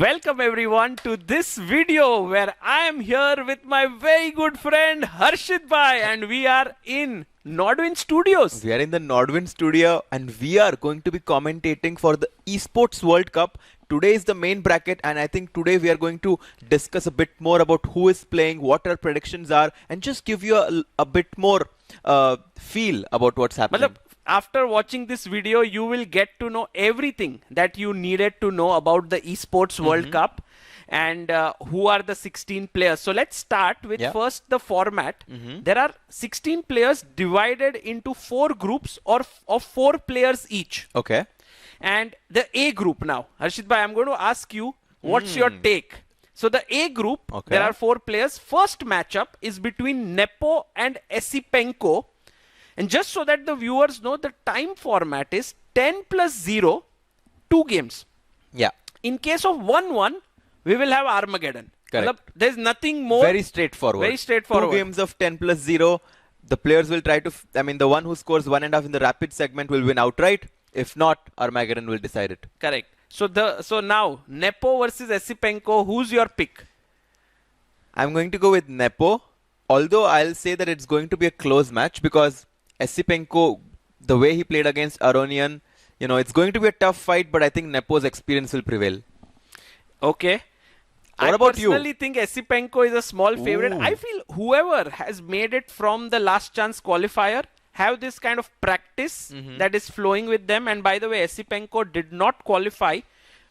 Welcome everyone to this video where I am here with my very good friend Harshit Bhai and we are in Nordwind Studios. We are in the Nordwind studio and we are going to be commentating for the Esports World Cup. Today is the main bracket and I think today we are going to discuss a bit more about who is playing, what our predictions are and just give you a bit more feel about what's happening. After watching this video, you will get to know everything that you needed to know about the Esports World Cup and who are the 16 players. So let's start with first the format. There are 16 players divided into 4 groups of 4 players each. Okay. And the A group now. Harshit Bhai, I'm going to ask you, what's your take? So the A group, there are 4 players. First matchup is between Nepo and Esipenko. And just so that the viewers know, the time format is 10 plus 0, 2 games. Yeah. In case of 1-1, we will have Armageddon. Correct. There's nothing more. Very straightforward. Very straightforward. 2 games of 10 plus 0. The players will try to, the one who scores 1.5 in the rapid segment will win outright. If not, Armageddon will decide it. Correct. So now, Nepo versus Esipenko, who's your pick? I'm going to go with Nepo. Although I'll say that it's going to be a close match because Esipenko, the way he played against Aronian, it's going to be a tough fight, but I think Nepo's experience will prevail. Okay. What about you? I personally think Esipenko is a small favorite. I feel whoever has made it from the last chance qualifier have this kind of practice that is flowing with them. And by the way, Esipenko did not qualify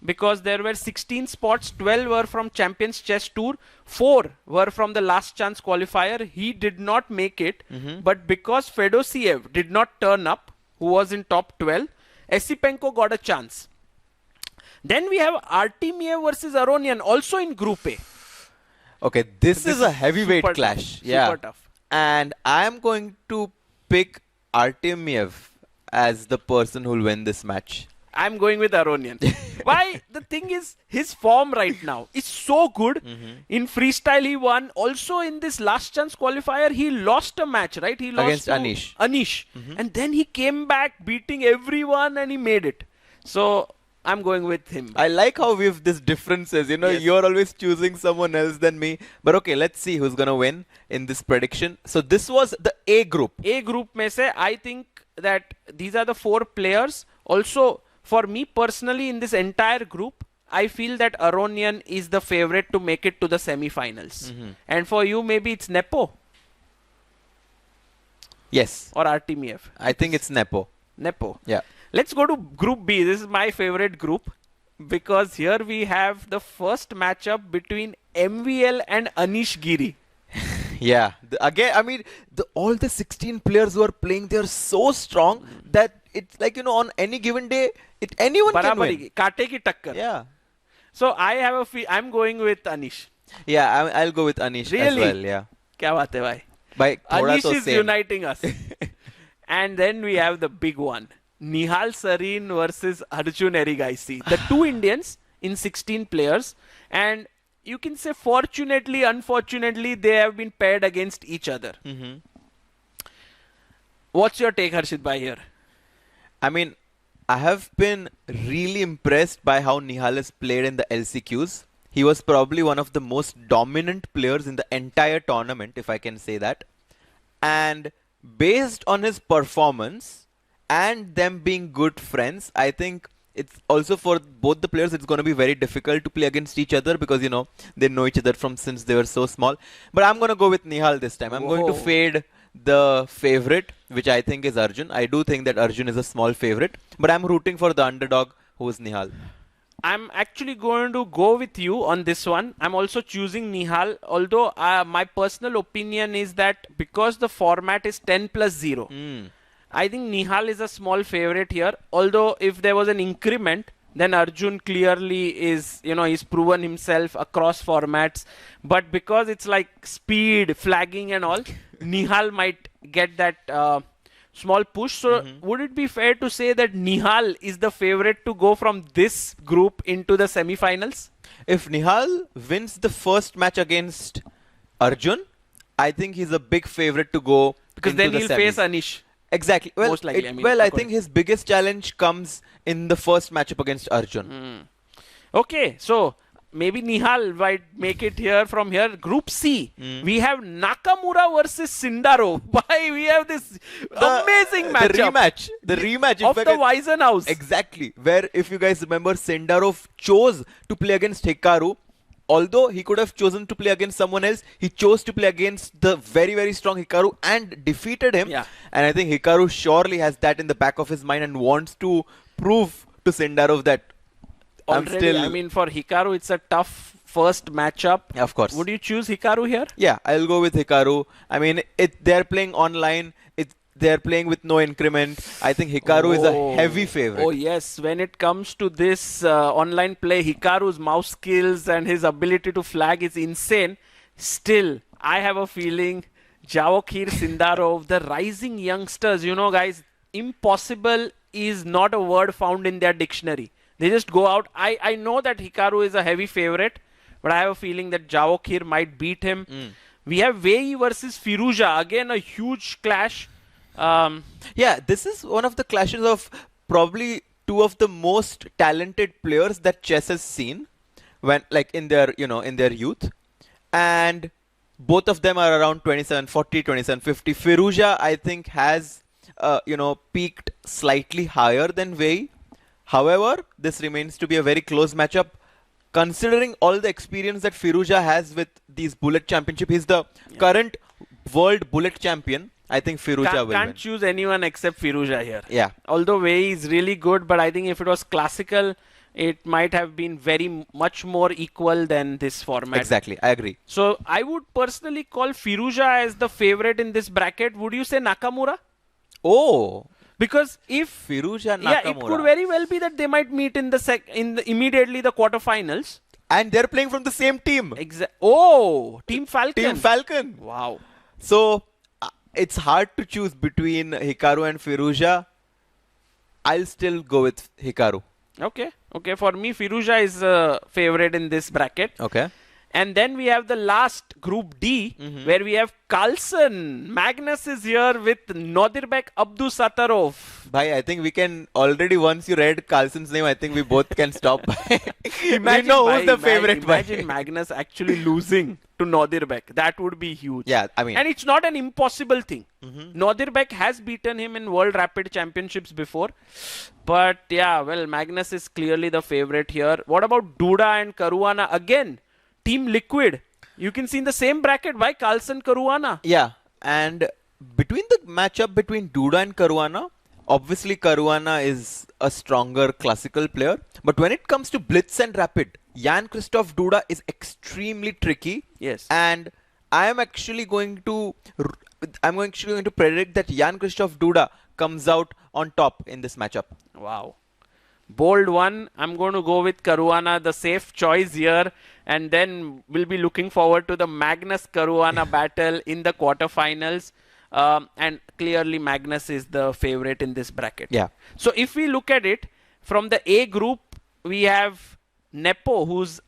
because there were 16 spots, 12 were from Champions Chess Tour, 4 were from the last chance qualifier. He did not make it, but because Fedosiev did not turn up, who was in top 12, Esipenko got a chance. Then we have Artemiev versus Aronian, also in Group A. Okay, this is a heavyweight clash. Super tough. And I am going to pick Artemiev as the person who will win this match. I'm going with Aronian. Why? The thing is, his form right now is so good. In freestyle, he won. Also, in this last chance qualifier, he lost a match, right? He lost against Anish. And then he came back, beating everyone, and he made it. So, I'm going with him. I like how we have these differences. Yes. You're always choosing someone else than me. But okay, let's see who's going to win in this prediction. So, this was the A group. A group, mein se, I think that these are the 4 players. Also, for me personally, in this entire group, I feel that Aronian is the favorite to make it to the semi-finals. And for you, maybe it's Nepo. Yes. Or Artemiev. I think it's Nepo. Nepo. Yeah. Let's go to Group B. This is my favorite group because here we have the first matchup between MVL and Anish Giri. Yeah. All the 16 players who are playing, they are so strong that it's like, on any given day, anyone can win. Kaate ki takkar. Yeah. So I have I'm going with Anish. Yeah, I'll go with Anish as well. Yeah. Kya baat hai bhai? Anish is uniting us. And then we have the big one. Nihal Sarin versus Arjun Erigaisi. The 2 Indians in 16 players. And you can say fortunately, unfortunately, they have been paired against each other. What's your take, Harshit Bhai, here? I have been really impressed by how Nihal has played in the LCQs. He was probably one of the most dominant players in the entire tournament, if I can say that. And based on his performance and them being good friends, I think it's also for both the players, it's going to be very difficult to play against each other because, they know each other from since they were so small. But I'm going to go with Nihal this time. I'm going to fade the favorite, which I think is Arjun. I do think that Arjun is a small favorite, but I'm rooting for the underdog, who is Nihal. I'm actually going to go with you on this one. I'm also choosing Nihal, although my personal opinion is that because the format is 10 plus 0, I think Nihal is a small favorite here. Although if there was an increment, then Arjun clearly is, he's proven himself across formats. But because it's like speed, flagging and all, Nihal might get that small push. So would it be fair to say that Nihal is the favorite to go from this group into the semi-finals? If Nihal wins the first match against Arjun, I think he's a big favorite to go because then he'll face Anish. Exactly. Well, most likely, I think his biggest challenge comes in the first matchup against Arjun. Okay, so maybe Nihal might make it here from here. Group C, we have Nakamura versus Sindarov. Why we have this amazing matchup? The rematch. Of the Weisenhaus. Exactly. Where, if you guys remember, Sindarov chose to play against Hikaru. Although he could have chosen to play against someone else, he chose to play against the very, very strong Hikaru and defeated him. Yeah. And I think Hikaru surely has that in the back of his mind and wants to prove to Sindarov that Already, I mean, for Hikaru, it's a tough first matchup. Of course. Would you choose Hikaru here? Yeah, I'll go with Hikaru. I mean, they're playing online. They're playing with no increment. I think Hikaru is a heavy favorite. Oh, yes. When it comes to this online play, Hikaru's mouse skills and his ability to flag is insane. Still, I have a feeling Jawahir Sindarov, the rising youngsters, you know, guys, impossible is not a word found in their dictionary. They just go out. I know that Hikaru is a heavy favorite, but I have a feeling that Jawahir might beat him. We have Wei versus Firuza. Again, a huge clash. Yeah, this is one of the clashes of probably two of the most talented players that chess has seen when, like, in their youth. And both of them are around 2740, 2750. Firuza, I think, has peaked slightly higher than Wei. However, this remains to be a very close matchup. Considering all the experience that Firuza has with these bullet championship, he's the current world bullet champion. I think Firuza will win. Can't choose anyone except Firuza here. Yeah. Although Wei is really good, but I think if it was classical, it might have been very much more equal than this format. Exactly, I agree. So I would personally call Firuza as the favorite in this bracket. Would you say Nakamura? Oh. Because if Firuza Nakamura. Yeah, it could very well be that they might meet in immediately the quarterfinals. And they're playing from the same team. Team Falcon. Team Falcon. Wow. So it's hard to choose between Hikaru and Firuza. I'll still go with Hikaru. Okay. For me, Firuza is a favorite in this bracket. Okay. And then we have the last group D, where we have Carlsen. Magnus is here with Nodirbek Abdusattorov. Bhai, I think we can already, once you read Carlsen's name, I think we both can stop. We know who's the favorite. Imagine Magnus actually losing to Nodirbek. That would be huge. Yeah, I mean. And it's not an impossible thing. Nodirbek has beaten him in World Rapid Championships before. But yeah, well, Magnus is clearly the favorite here. What about Duda and Caruana? Again, Team Liquid. You can see in the same bracket by Carlsen Caruana. Yeah, and between the matchup between Duda and Caruana, obviously Caruana is a stronger classical player. But when it comes to Blitz and Rapid, Jan-Christoph Duda is extremely tricky. Yes. And I am actually going to predict that Jan-Christoph Duda comes out on top in this matchup. Wow. Bold one. I'm going to go with Caruana, the safe choice here. And then we'll be looking forward to the Magnus Caruana battle in the quarterfinals. And clearly Magnus is the favorite in this bracket. Yeah. So if we look at it, from the A group, we have Nepo, who's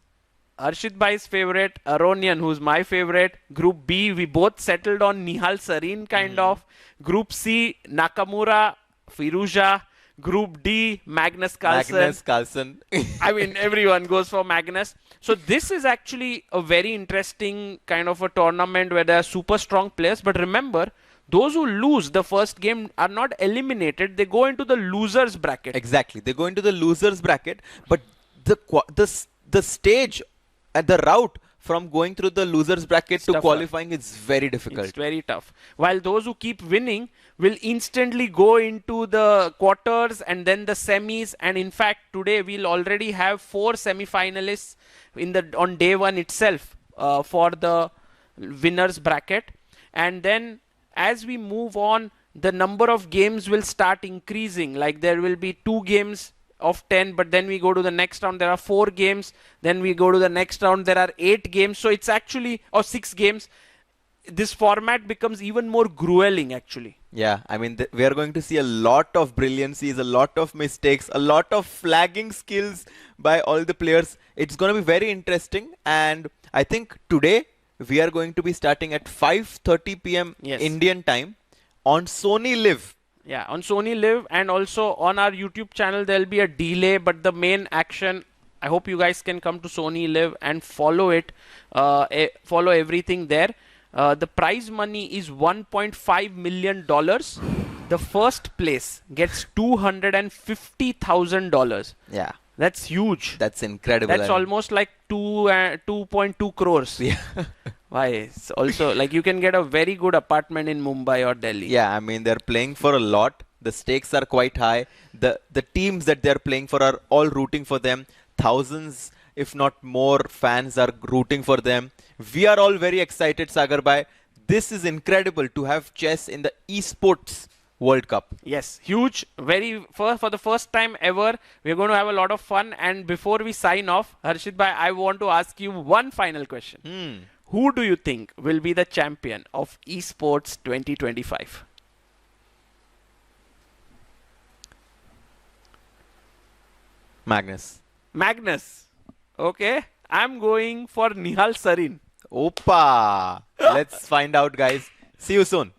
Harshit Bhai's favorite, Aronian, who's my favorite. Group B, we both settled on Nihal Sarin, kind of. Group C, Nakamura, Firuza. Group D, Magnus Carlsen. I mean, everyone goes for Magnus. So this is actually a very interesting kind of a tournament where there are super strong players. But remember, those who lose the first game are not eliminated. They go into the losers bracket. Exactly. They go into the losers bracket. But the stage and the route from going through the losers bracket to qualifying is very difficult. It's very tough. While those who keep winning will instantly go into the quarters and then the semis. And in fact, today we'll already have 4 semi-finalists on day one itself for the winners bracket. And then as we move on, the number of games will start increasing. Like there will be 2 games of 10, but then we go to the next round, there are 4 games. Then we go to the next round, there are 8 games. So it's actually, or 6 games. This format becomes even more grueling actually. Yeah, I mean, we are going to see a lot of brilliancies, a lot of mistakes, a lot of flagging skills by all the players. It's going to be very interesting. And I think today we are going to be starting at 5:30 p.m. Indian time on Sony Live. Yeah, on Sony Live, and also on our YouTube channel, there'll be a delay, but the main action I hope you guys can come to Sony Live and follow it, follow everything there. The prize money is $1.5 million. The first place gets $250,000. Yeah, That's huge. that's incredible. That's almost like 2.2 crores. Yeah. Why? It's also like you can get a very good apartment in Mumbai or Delhi. Yeah, I mean they're playing for a lot. The stakes are quite high. The teams that they're playing for are all rooting for them. Thousands, if not more, fans are rooting for them. We are all very excited, Sagar bhai. This is incredible to have chess in the Esports World Cup. Yes, huge. For the first time ever, we're going to have a lot of fun. And before we sign off, Harshit bhai, I want to ask you one final question. Who do you think will be the champion of Esports 2025? Magnus. Magnus. Okay. I'm going for Nihal Sarin. Opa! Let's find out, guys. See you soon.